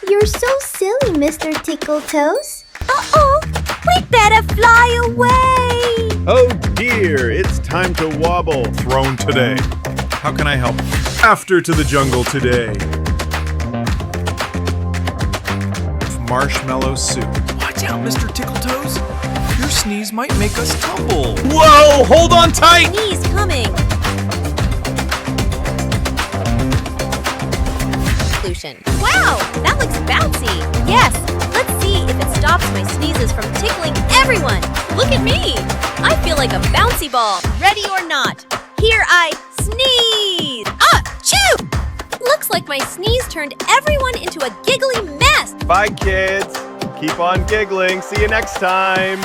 You're so silly, Mr. Tickle-Toes. Uh-oh! We better fly away! Oh dear, it's time to wobble. Thrown today. How can I help? After to the jungle today. Marshmallow soup. Watch out, Mr. Tickle-Toes. Your sneeze might make us tumble. Whoa! Hold on tight! Sneeze coming! Wow! That looks bouncy! Yes! Let's see if it stops my sneezes from tickling everyone! Look at me! I feel like a bouncy ball, ready or not. Here I sneeze! Achoo! Looks like my sneeze turned everyone into a giggly mess! Bye, kids. Keep on giggling. See you next time.